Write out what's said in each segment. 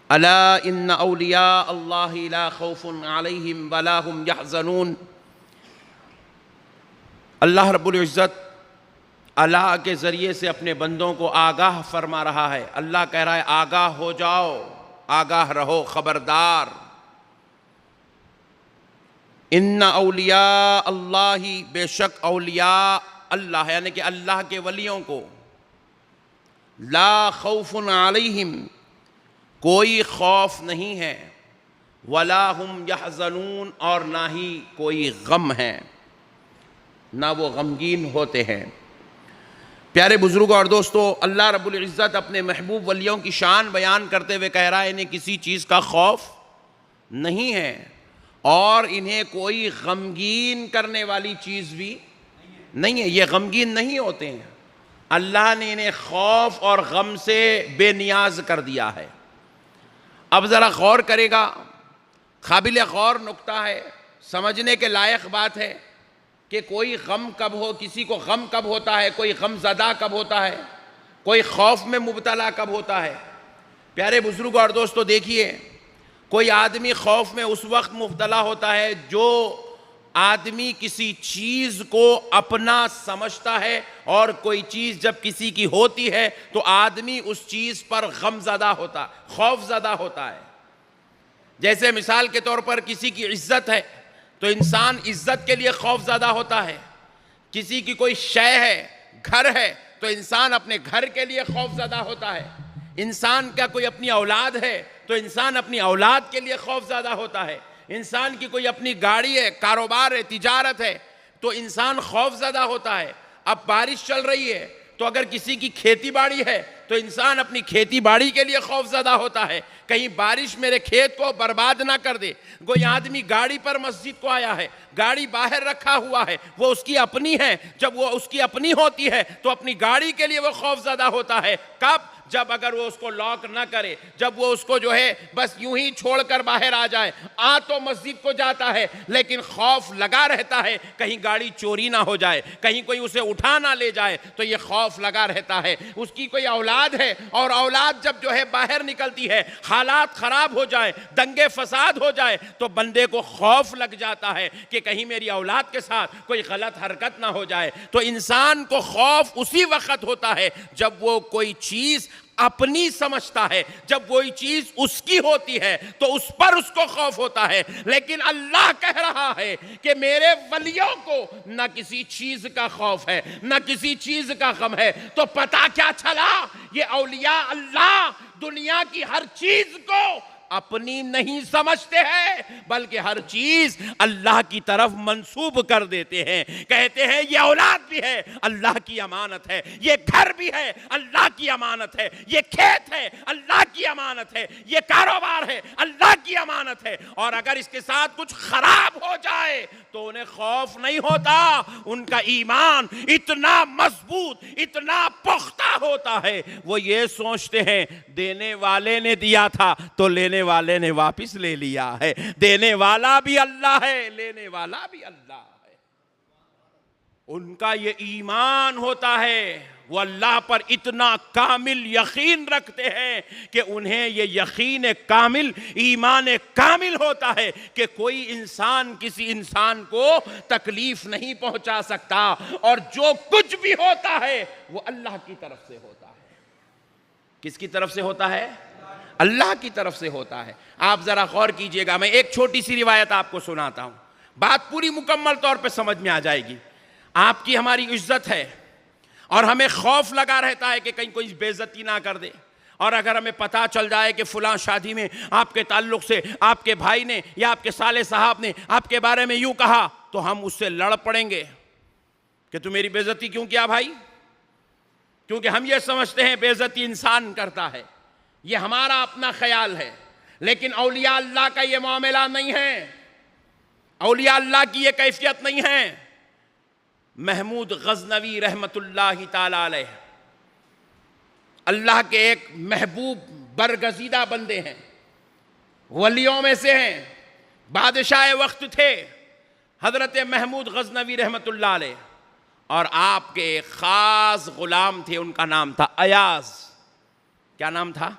الا ان اولیاء اللہ لا خوف علیہم ولا هم یحزنون۔ اللہ رب العزت اللہ کے ذریعے سے اپنے بندوں کو آگاہ فرما رہا ہے۔ اللہ کہہ رہا ہے آگاہ ہو جاؤ، آگاہ رہو، خبردار۔ ان اولیاء اللہ، بے شک اولیاء اللہ یعنی کہ اللہ کے ولیوں کو، لا خوف علیہم، کوئی خوف نہیں ہے، ولا هم یحزنون، اور نہ ہی کوئی غم ہے، نہ وہ غمگین ہوتے ہیں۔ پیارے بزرگوں اور دوستو، اللہ رب العزت اپنے محبوب ولیوں کی شان بیان کرتے ہوئے کہہ رہا ہے انہیں کسی چیز کا خوف نہیں ہے، اور انہیں کوئی غمگین کرنے والی چیز بھی نہیں ہے، یہ غمگین نہیں ہوتے ہیں۔ اللہ نے انہیں خوف اور غم سے بے نیاز کر دیا ہے۔ اب ذرا غور کرے گا، قابل غور نکتہ ہے، سمجھنے کے لائق بات ہے کہ کوئی غم کب ہو، کسی کو غم کب ہوتا ہے، کوئی غم زدہ کب ہوتا ہے، کوئی خوف میں مبتلا کب ہوتا ہے۔ پیارے بزرگوں اور دوستو دیکھیے، کوئی آدمی خوف میں اس وقت مبتلا ہوتا ہے جو آدمی کسی چیز کو اپنا سمجھتا ہے، اور کوئی چیز جب کسی کی ہوتی ہے تو آدمی اس چیز پر غم زدہ ہوتا، خوف زدہ ہوتا ہے۔ جیسے مثال کے طور پر کسی کی عزت ہے تو انسان عزت کے لیے خوف زدہ ہوتا ہے، کسی کی کوئی شے ہے، گھر ہے، تو انسان اپنے گھر کے لیے خوف زدہ ہوتا ہے۔ انسان کا کوئی اپنی اولاد ہے تو انسان اپنی اولاد کے لیے خوف زدہ ہوتا ہے۔ انسان کی کوئی اپنی گاڑی ہے، کاروبار ہے، تجارت ہے، تو انسان خوف زدہ ہوتا ہے۔ اب بارش چل رہی ہے تو اگر کسی کی کھیتی باڑی ہے تو انسان اپنی کھیتی باڑی کے لیے خوف زدہ ہوتا ہے، کہیں بارش میرے کھیت کو برباد نہ کر دے۔ کوئی آدمی گاڑی پر مسجد کو آیا ہے، گاڑی باہر رکھا ہوا ہے، وہ اس کی اپنی ہے، جب وہ اس کی اپنی ہوتی ہے تو اپنی گاڑی کے لیے وہ خوف زدہ ہوتا ہے۔ کب؟ جب اگر وہ اس کو لاک نہ کرے، جب وہ اس کو جو ہے بس یوں ہی چھوڑ کر باہر آ جائے۔ تو مسجد کو جاتا ہے لیکن خوف لگا رہتا ہے کہیں گاڑی چوری نہ ہو جائے، کہیں کوئی اسے اٹھا نہ لے جائے، تو یہ خوف لگا رہتا ہے۔ اس کی کوئی اولاد ہے اور اولاد جب جو ہے باہر نکلتی ہے، حالات خراب ہو جائے، دنگے فساد ہو جائے، تو بندے کو خوف لگ جاتا ہے کہ کہیں میری اولاد کے ساتھ کوئی غلط حرکت نہ ہو جائے۔ تو انسان کو خوف اسی وقت ہوتا ہے جب وہ کوئی چیز اپنی سمجھتا ہے، جب وہی چیز اس کی ہوتی ہے تو اس پر اس کو خوف ہوتا ہے۔ لیکن اللہ کہہ رہا ہے کہ میرے ولیوں کو نہ کسی چیز کا خوف ہے، نہ کسی چیز کا غم ہے۔ تو پتہ کیا چلا؟ یہ اولیاء اللہ دنیا کی ہر چیز کو اپنی نہیں سمجھتے ہیں، بلکہ ہر چیز اللہ کی طرف منسوب کر دیتے ہیں۔ کہتے ہیں یہ اولاد بھی ہے، اللہ کی امانت ہے، یہ گھر بھی ہے، اللہ کی امانت ہے، یہ کھیت ہے، اللہ کی امانت ہے، یہ کاروبار ہے، اللہ کی امانت ہے۔ اور اگر اس کے ساتھ کچھ خراب ہو جائے تو انہیں خوف نہیں ہوتا، ان کا ایمان اتنا مضبوط، اتنا پختہ ہوتا ہے، وہ یہ سوچتے ہیں دینے والے نے دیا تھا تو لینے والے نے واپس لے لیا ہے، دینے والا بھی اللہ ہے، لینے والا بھی اللہ ہے۔ ان کا یہ ایمان ہوتا ہے، وہ اللہ پر اتنا کامل یقین رکھتے ہیں کہ انہیں یہ یقین کامل، ایمان کامل ہوتا ہے کہ کوئی انسان کسی انسان کو تکلیف نہیں پہنچا سکتا، اور جو کچھ بھی ہوتا ہے وہ اللہ کی طرف سے ہوتا ہے۔ کس کی طرف سے ہوتا ہے؟ اللہ کی طرف سے ہوتا ہے۔ آپ ذرا غور کیجئے گا، میں ایک چھوٹی سی روایت آپ کو سناتا ہوں، بات پوری مکمل طور پہ سمجھ میں آ جائے گی۔ آپ کی ہماری عزت ہے اور ہمیں خوف لگا رہتا ہے کہ کہیں کوئی بے عزتی نہ کر دے، اور اگر ہمیں پتہ چل جائے کہ فلاں شادی میں آپ کے تعلق سے آپ کے بھائی نے یا آپ کے سالے صاحب نے آپ کے بارے میں یوں کہا تو ہم اس سے لڑ پڑیں گے کہ تو میری بے عزتی کیوں کیا بھائی؟ کیونکہ ہم یہ سمجھتے ہیں بے عزتی انسان کرتا ہے، یہ ہمارا اپنا خیال ہے۔ لیکن اولیاء اللہ کا یہ معاملہ نہیں ہے، اولیاء اللہ کی یہ کیفیت نہیں ہے۔ محمود غزنوی رحمت اللہ تعالی علیہ اللہ کے ایک محبوب برگزیدہ بندے ہیں، ولیوں میں سے ہیں، بادشاہ وقت تھے حضرت محمود غزنوی رحمت اللہ علیہ، اور آپ کے ایک خاص غلام تھے، ان کا نام تھا ایاز۔ کیا نام تھا؟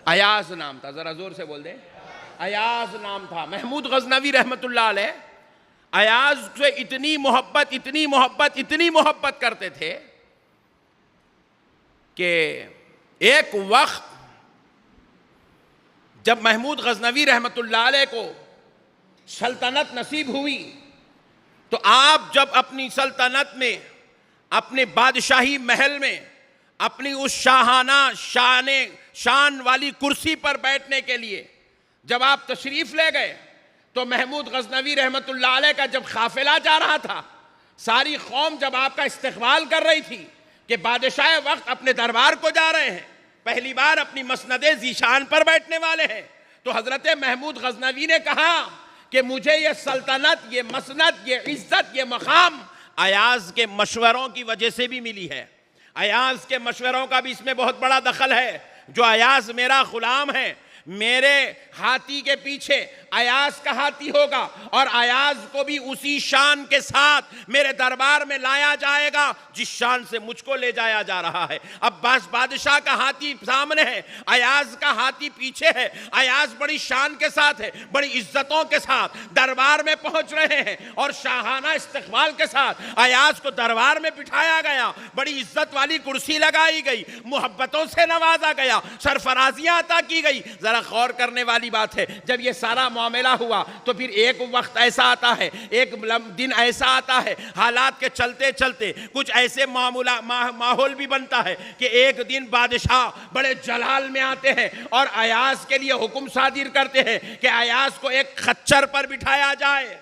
ایاز نام تھا، ذرا زور سے بول دیں، ایاز نام تھا۔ محمود غزنوی رحمت اللہ علیہ ایاز سے اتنی محبت کرتے تھے کہ ایک وقت جب محمود غزنوی رحمت اللہ علیہ کو سلطنت نصیب ہوئی تو آپ جب اپنی سلطنت میں، اپنے بادشاہی محل میں، اپنی اس شاہانہ شان والی کرسی پر بیٹھنے کے لیے جب آپ تشریف لے گئے تو محمود غزنوی رحمت اللہ علیہ کا جب قافلہ جا رہا تھا، ساری قوم جب آپ کا استقبال کر رہی تھی کہ بادشاہ وقت اپنے دربار کو جا رہے ہیں، پہلی بار اپنی مسند ذیشان پر بیٹھنے والے ہیں، تو حضرت محمود غزنوی نے کہا کہ مجھے یہ سلطنت، یہ مسند، یہ عزت، یہ مقام ایاز کے مشوروں کی وجہ سے بھی ملی ہے۔ ایاز کے مشوروں کا بھی اس میں بہت بڑا دخل ہے۔ جو ایاز میرا غلام ہے، میرے ہاتھی کے پیچھے ایاز کا ہاتھی ہوگا، اور ایاز کو بھی اسی شان کے ساتھ میرے دربار میں لایا جائے گا جس شان سے مجھ کو لے جایا جا رہا ہے۔ اب بادشاہ کا ہاتھی سامنے ہے، ایاز کا ہاتھی پیچھے ہے۔ ایاز بڑی شان کے ساتھ ہے، بڑی عزتوں کے ساتھ دربار میں پہنچ رہے ہیں، اور شاہانہ استقبال کے ساتھ ایاز کو دربار میں بٹھایا گیا، بڑی عزت والی کرسی لگائی گئی، محبتوں سے نوازا گیا، سرفرازیاں عطا کی گئی۔ ذرا غور کرنے والی بات ہے، جب یہ سارا معاملہ ہوا تو پھر ایک وقت ایسا آتا ہے، ایک دن ایسا آتا ہے، حالات کے چلتے چلتے کچھ ایسے ماحول بھی بنتا ہے کہ ایک دن بادشاہ بڑے جلال میں آتے ہیں اور ایاز کے لیے حکم صادر کرتے ہیں کہ ایاز کو ایک خچر پر بٹھایا جائے،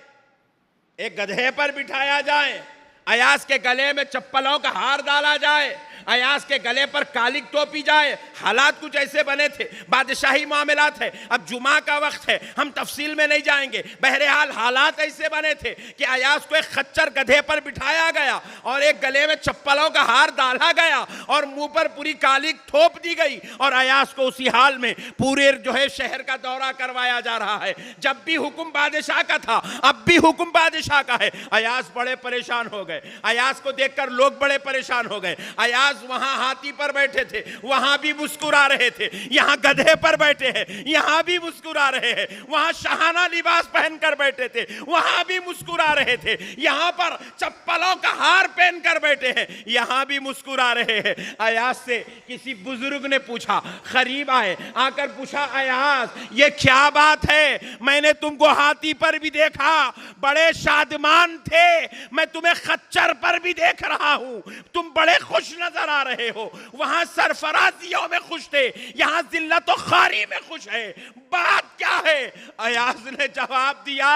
ایک گدھے پر بٹھایا جائے، ایاز کے گلے میں چپلوں کا ہار ڈالا جائے، ایاز کے گلے پر کالک ٹوپی جائے۔ حالات کچھ ایسے بنے تھے، بادشاہی معاملات ہے، اب جمعہ کا وقت ہے، ہم تفصیل میں نہیں جائیں گے، بہرحال حالات ایسے بنے تھے کہ ایاز کو ایک خچر گدھے پر بٹھایا گیا اور ایک گلے میں چپلوں کا ہار ڈالا گیا اور منہ پر پوری کالک ٹھوپ دی گئی، اور ایاز کو اسی حال میں پورے شہر کا دورہ کروایا جا رہا ہے۔ جب بھی حکم بادشاہ کا تھا، اب بھی حکم بادشاہ کا ہے۔ ایاز بڑے پریشان ہو گئے، ایاز کو دیکھ کر لوگ بڑے پریشان ہو گئے۔ ایاز وہاں ہاتھی پر بیٹھے تھے، وہاں بھی مسکرا رہے تھے، یہاں گدھے پر بیٹھے ہیں، یہاں بھی مسکرا رہے ہیں، وہاں شاہانہ لباس پہن کر بیٹھے تھے، وہاں بھی مسکرا رہے تھے، یہاں پر چپلوں کا ہار پہن کر بیٹھے ہیں، یہاں بھی مسکرا رہے ہیں۔ ایاز سے کسی بزرگ نے پوچھا، قریب آئے، آ کر پوچھا، ایاز یہ کیا بات ہے؟ میں نے تم کو ہاتھی پر بھی دیکھا، بڑے شادمان تھے، میں تمہیں خچر پر بھی دیکھ رہا ہوں، تم بڑے خوش نظر آ رہے ہو، وہاں سرفرازیوں میں خوش تھے، یہاں ذلت و خواری میں خوش ہے، بات کیا ہے؟ ایاز نے جواب دیا،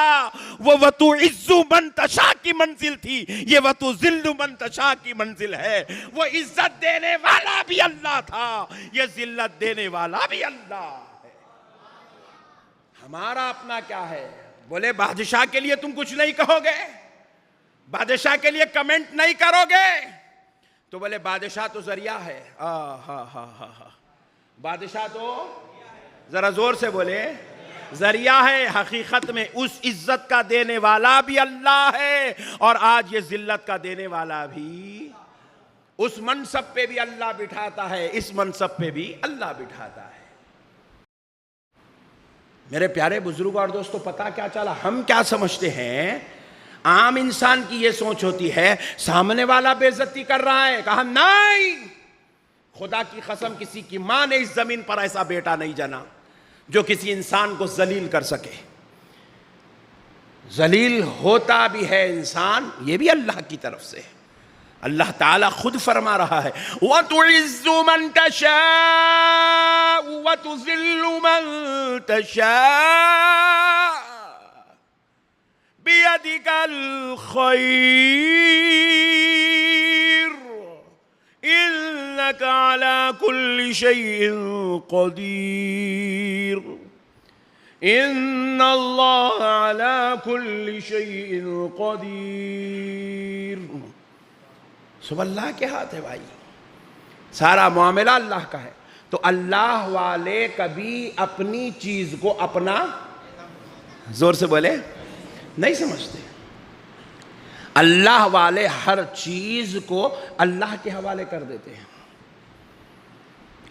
وہ وَتُعِزُّ مَن تَشَاءُ کی منزل تھی، یہ وَتُذِلُّ مَن تَشَاءُ کی منزل ہے۔ وہ عزت دینے والا بھی اللہ تھا، یہ ذلت دینے والا بھی اللہ ہے۔ ہمارا اپنا کیا ہے؟ بولے بادشاہ کے لیے تم کچھ نہیں کہو گے، بادشاہ کے لیے کمنٹ نہیں کرو گے، تو بولے بادشاہ تو ذریعہ ہے۔ بادشاہ تو ذرا زور سے بولے ذریعہ ہے، حقیقت میں اس عزت کا دینے والا بھی اللہ ہے، اور آج یہ ذلت کا دینے والا بھی، اس منصب پہ بھی اللہ بٹھاتا ہے، اس منصب پہ بھی اللہ بٹھاتا ہے۔ میرے پیارے بزرگوں اور دوستو، پتہ کیا چلا؟ ہم کیا سمجھتے ہیں؟ عام انسان کی یہ سوچ ہوتی ہے سامنے والا بے عزتی کر رہا ہے، کہا نہیں، خدا کی قسم کسی کی ماں نے اس زمین پر ایسا بیٹا نہیں جنا جو کسی انسان کو ذلیل کر سکے۔ ذلیل ہوتا بھی ہے انسان، یہ بھی اللہ کی طرف سے۔ اللہ تعالیٰ خود فرما رہا ہے وَتُعِزُّ مَن تَشَاءُ وَتُذِلُّ مَن تَشَاءُ بِيَدِكَ الْخَيْرُ إِنَّكَ عَلَى كُلِّ شَيْءٍ قَدِيرٌ إِنَّ اللَّهَ عَلَى كُلِّ شَيْءٍ قَدِيرٌ۔ سب اللہ کے ہاتھ ہے بھائی، سارا معاملہ اللہ کا ہے۔ تو اللہ والے کبھی اپنی چیز کو اپنا، زور سے بولے، نہیں سمجھتے۔ اللہ والے ہر چیز کو اللہ کے حوالے کر دیتے ہیں،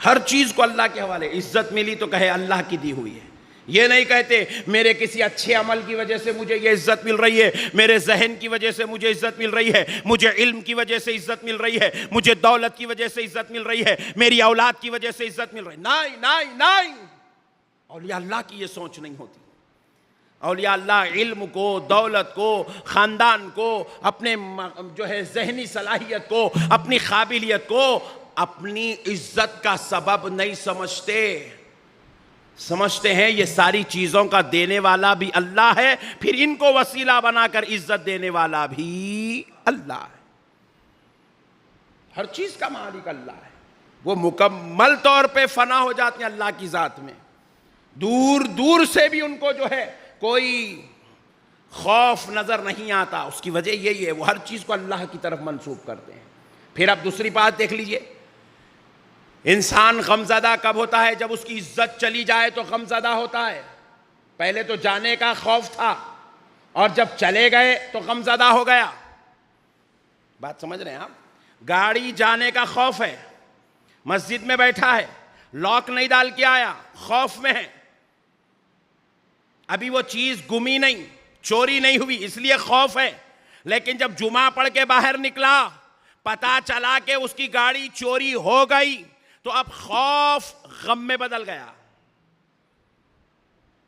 ہر چیز کو اللہ کے حوالے. عزت ملی تو کہے اللہ کی دی ہوئی ہے. یہ نہیں کہتے میرے کسی اچھے عمل کی وجہ سے مجھے یہ عزت مل رہی ہے, میرے ذہن کی وجہ سے مجھے عزت مل رہی ہے, مجھے علم کی وجہ سے عزت مل رہی ہے, مجھے دولت کی وجہ سے عزت مل رہی ہے, میری اولاد کی وجہ سے عزت مل رہی ہے. نہیں نہیں نہیں, اولیاء اللہ کی یہ سوچ نہیں ہوتی. اولیاء اللہ علم کو, دولت کو, خاندان کو, اپنے جو ہے ذہنی صلاحیت کو, اپنی قابلیت کو اپنی عزت کا سبب نہیں سمجھتے. سمجھتے ہیں یہ ساری چیزوں کا دینے والا بھی اللہ ہے, پھر ان کو وسیلہ بنا کر عزت دینے والا بھی اللہ ہے. ہر چیز کا مالک اللہ ہے. وہ مکمل طور پہ فنا ہو جاتے ہیں اللہ کی ذات میں. دور دور سے بھی ان کو جو ہے کوئی خوف نظر نہیں آتا. اس کی وجہ یہی ہے وہ ہر چیز کو اللہ کی طرف منسوب کرتے ہیں. پھر اب دوسری بات دیکھ لیجئے, انسان غمزدہ کب ہوتا ہے؟ جب اس کی عزت چلی جائے تو غمزدہ ہوتا ہے. پہلے تو جانے کا خوف تھا اور جب چلے گئے تو غمزدہ ہو گیا. بات سمجھ رہے ہیں آپ؟ گاڑی جانے کا خوف ہے, مسجد میں بیٹھا ہے, لاک نہیں ڈال کے آیا, خوف میں ہے. ابھی وہ چیز گمی نہیں, چوری نہیں ہوئی, اس لیے خوف ہے. لیکن جب جمعہ پڑھ کے باہر نکلا, پتا چلا کہ اس کی گاڑی چوری ہو گئی, تو اب خوف غم میں بدل گیا.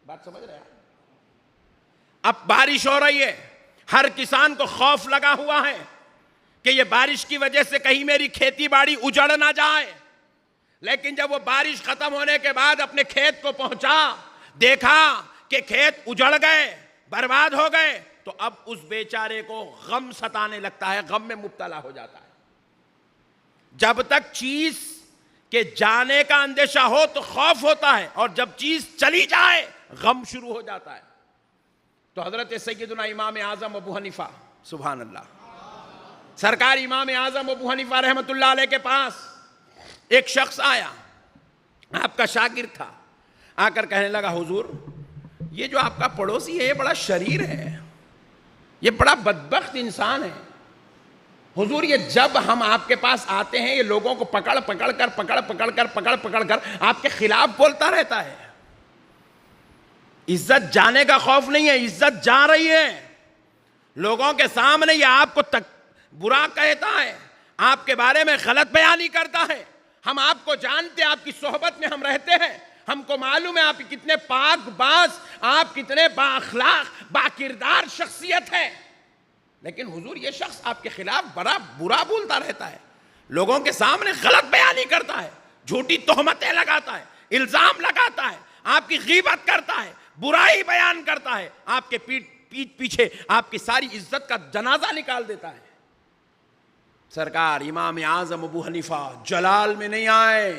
بات سمجھ رہے ہیں؟ اب بارش ہو رہی ہے, ہر کسان کو خوف لگا ہوا ہے کہ یہ بارش کی وجہ سے کہیں میری کھیتی باڑی اجڑ نہ جائے. لیکن جب وہ بارش ختم ہونے کے بعد اپنے کھیت کو پہنچا, دیکھا کہ کھیت اجڑ گئے, برباد ہو گئے, تو اب اس بیچارے کو غم ستانے لگتا ہے, غم میں مبتلا ہو جاتا ہے. جب تک چیز کے جانے کا اندیشہ ہو تو خوف ہوتا ہے, اور جب چیز چلی جائے غم شروع ہو جاتا ہے. تو حضرت سیدنا امام اعظم ابو حنیفہ, سبحان اللہ, سرکار امام اعظم ابو حنیفہ رحمۃ اللہ علیہ کے پاس ایک شخص آیا, آپ کا شاگرد تھا. آ کر کہنے لگا, حضور یہ جو آپ کا پڑوسی ہے یہ بڑا شریر ہے, یہ بڑا بدبخت انسان ہے. حضور یہ جب ہم آپ کے پاس آتے ہیں یہ لوگوں کو پکڑ پکڑ کر آپ کے خلاف بولتا رہتا ہے. عزت جانے کا خوف نہیں ہے, عزت جا رہی ہے. لوگوں کے سامنے یہ آپ کو برا کہتا ہے, آپ کے بارے میں غلط بیانی کرتا ہے. ہم آپ کو جانتے, آپ کی صحبت میں ہم رہتے ہیں, ہم کو معلوم ہے آپ کتنے پاک باز, آپ کتنے با اخلاق با کردار شخصیت ہے. لیکن حضور یہ شخص آپ کے خلاف بڑا برا بولتا رہتا ہے, لوگوں کے سامنے غلط بیانی کرتا ہے, جھوٹی تہمتیں لگاتا ہے, الزام لگاتا ہے, آپ کی غیبت کرتا ہے, برائی بیان کرتا ہے, آپ کے پیٹ پیچھے آپ کی ساری عزت کا جنازہ نکال دیتا ہے. سرکار امام اعظم ابو حنیفہ جلال میں نہیں آئے.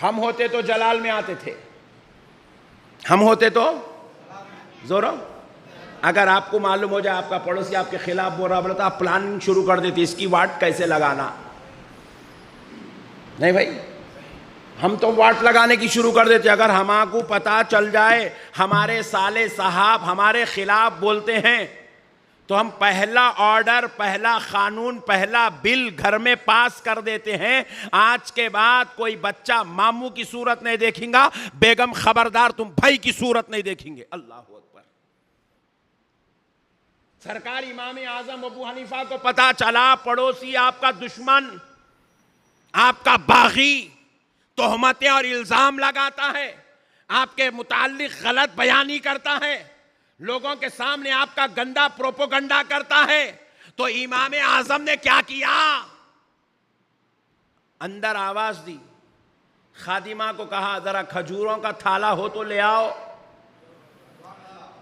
ہم ہوتے تو جلال میں آتے تھے, ہم ہوتے تو زورو. اگر آپ کو معلوم ہو جائے آپ کا پڑوسی آپ کے خلاف بول رہا بولتا, آپ پلاننگ شروع کر دیتے, اس کی واٹ کیسے لگانا. نہیں بھائی, ہم تو واٹ لگانے کی شروع کر دیتے. اگر ہمارے کو پتا چل جائے ہمارے سالے صاحب ہمارے خلاف بولتے ہیں تو ہم پہلا آرڈر, پہلا قانون, پہلا بل گھر میں پاس کر دیتے ہیں. آج کے بعد کوئی بچہ ماموں کی صورت نہیں دیکھیں گا, بیگم خبردار تم بھائی کی صورت نہیں دیکھیں گے. اللہ اکبر. سرکار امام اعظم ابو حنیفہ کو پتا چلا پڑوسی آپ کا دشمن, آپ کا باغی, تہمتیں اور الزام لگاتا ہے, آپ کے متعلق غلط بیانی کرتا ہے, لوگوں کے سامنے آپ کا گندا پروپوگنڈا کرتا ہے. تو امام اعظم نے کیا کیا؟ اندر آواز دی, خادمہ کو کہا ذرا کھجوروں کا تھالا ہو تو لے آؤ.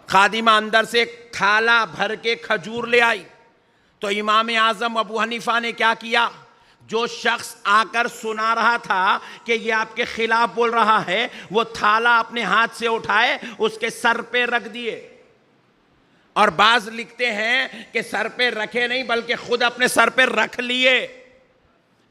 خادمہ اندر سے ایک تھالا بھر کے کھجور لے آئی. تو امام اعظم ابو حنیفہ نے کیا کیا؟ جو شخص آ کر سنا رہا تھا کہ یہ آپ کے خلاف بول رہا ہے, وہ تھالا اپنے ہاتھ سے اٹھائے, اس کے سر پہ رکھ دیے. اور بعض لکھتے ہیں کہ سر پہ رکھے نہیں بلکہ خود اپنے سر پہ رکھ لیے.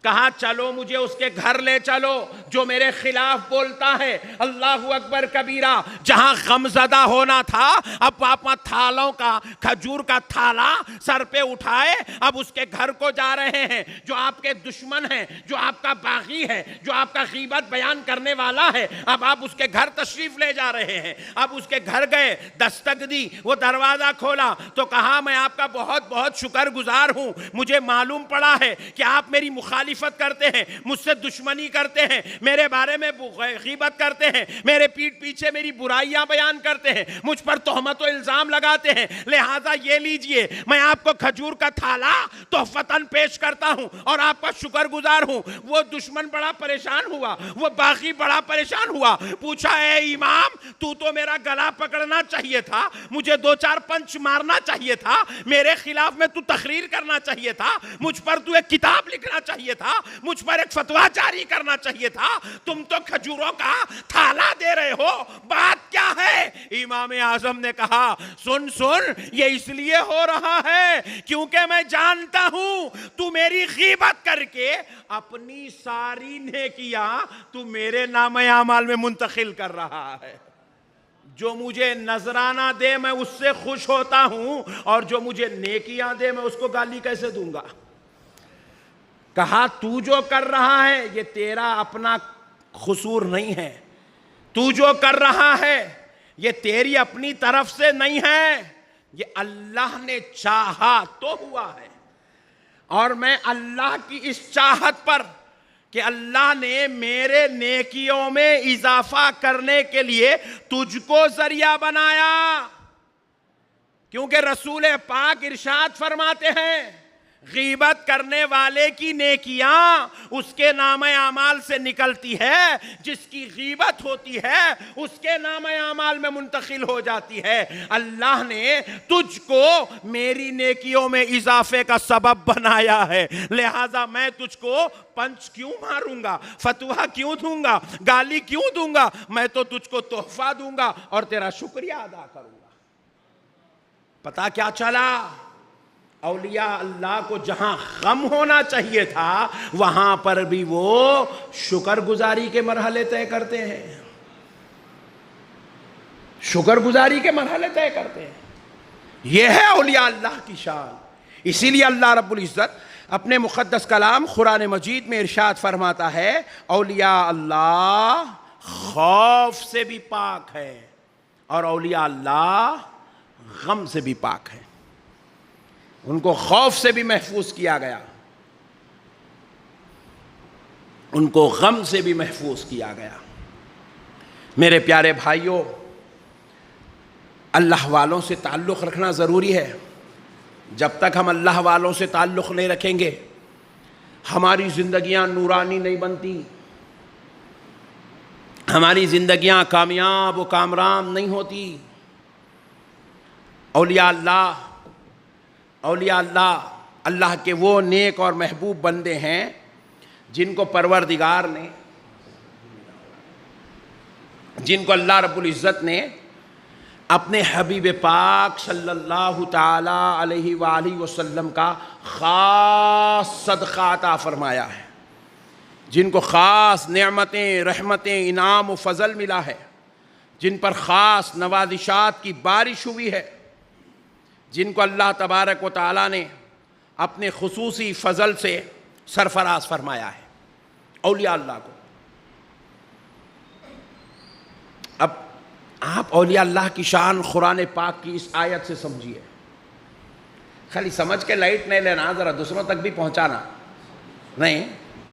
کہا چلو مجھے اس کے گھر لے چلو جو میرے خلاف بولتا ہے، اللہ اکبر کبیرہ۔ جہاں غم زدہ ہونا تھا، اب آپ تھالوں کا، کھجور کا تھالا سر پہ اٹھائے اب اس کے گھر کو جا رہے ہیں۔ جو آپ کے دشمن ہیں، جو آپ کا باغی ہے، جو آپ کا غیبت بیان کرنے والا ہے، اب آپ اس کے گھر تشریف لے جا رہے ہیں۔ اب اس کے گھر گئے، دستک دی، وہ دروازہ کھولا تو کہا میں آپ کا بہت بہت شکر گزار ہوں، مجھے معلوم پڑا ہے کہ آپ میری مخالفت کرتے ہیں، مجھ سے دشمنی کرتے ہیں، میرے بارے میں غیبت کرتے ہیں، میرے پیٹھ پیچھے میری برائیاں بیان کرتے ہیں، مجھ پر تہمت و الزام لگاتے ہیں، لہٰذا یہ لیجئے میں آپ کو کھجور کا تھالا تحفتاً پیش کرتا ہوں اور آپ کا شکر گزار ہوں۔ وہ دشمن بڑا پریشان ہوا، وہ باغی بڑا پریشان ہوا، پوچھا اے امام تو میرا گلا پکڑنا چاہیے تھا، مجھے دو چار پنچ مارنا چاہیے تھا، میرے خلاف میں تو تقریر کرنا چاہیے تھا، مجھ پر تو ایک کتاب لکھنا چاہیے تھا، مجھ پر ایک فتویٰ جاری کرنا چاہیے تھا، تم تو کھجوروں کا تھالا دے رہے ہو، بات کیا ہے؟ امام اعظم نے کہا سن یہ اس لیے ہو رہا ہے کیونکہ میں جانتا ہوں تو میری غیبت کر کے اپنی ساری نیکیاں تو میرے نام اعمال میں منتقل کر رہا ہے۔ جو مجھے نذرانہ دے میں اس سے خوش ہوتا ہوں، اور جو مجھے نیکیاں دے میں اس کو گالی کیسے دوں گا؟ کہا تو جو کر رہا ہے یہ تیرا اپنا قصور نہیں ہے، تو جو کر رہا ہے یہ تیری اپنی طرف سے نہیں ہے، یہ اللہ نے چاہا تو ہوا ہے، اور میں اللہ کی اس چاہت پر کہ اللہ نے میرے نیکیوں میں اضافہ کرنے کے لیے تجھ کو ذریعہ بنایا، کیونکہ رسول پاک ارشاد فرماتے ہیں غیبت کرنے والے کی نیکیاں اس کے نام اعمال سے نکلتی ہے، جس کی غیبت ہوتی ہے اس کے نام اعمال میں منتقل ہو جاتی ہے۔ اللہ نے تجھ کو میری نیکیوں میں اضافے کا سبب بنایا ہے، لہٰذا میں تجھ کو پنچ کیوں ماروں گا، فتویٰ کیوں دوں گا، گالی کیوں دوں گا؟ میں تو تجھ کو تحفہ دوں گا اور تیرا شکریہ ادا کروں گا۔ پتہ کیا چلا؟ اولیاء اللہ کو جہاں غم ہونا چاہیے تھا وہاں پر بھی وہ شکر گزاری کے مرحلے طے کرتے ہیں، شکر گزاری کے مرحلے طے کرتے ہیں۔ یہ ہے اولیاء اللہ کی شان۔ اسی لیے اللہ رب العزت اپنے مقدس کلام قرآن مجید میں ارشاد فرماتا ہے اولیاء اللہ خوف سے بھی پاک ہے اور اولیاء اللہ غم سے بھی پاک ہے۔ ان کو خوف سے بھی محفوظ کیا گیا، ان کو غم سے بھی محفوظ کیا گیا۔ میرے پیارے بھائیوں، اللہ والوں سے تعلق رکھنا ضروری ہے۔ جب تک ہم اللہ والوں سے تعلق نہیں رکھیں گے ہماری زندگیاں نورانی نہیں بنتی، ہماری زندگیاں کامیاب و کامرام نہیں ہوتی۔ اولیاء اللہ اللہ کے وہ نیک اور محبوب بندے ہیں جن کو پروردگار نے، جن کو اللہ رب العزت نے اپنے حبیب پاک صلی اللہ تعالی علیہ وآلہ وسلم کا خاص صدقہ عطا فرمایا ہے، جن کو خاص نعمتیں، رحمتیں، انعام و فضل ملا ہے، جن پر خاص نوازشات کی بارش ہوئی ہے، جن کو اللہ تبارک و تعالیٰ نے اپنے خصوصی فضل سے سرفراز فرمایا ہے، اولیاء اللہ کو۔ اب آپ اولیاء اللہ کی شان قرآن پاک کی اس آیت سے سمجھیے، خالی سمجھ کے لائٹ نہیں لینا، ذرا دوسروں تک بھی پہنچانا نہیں۔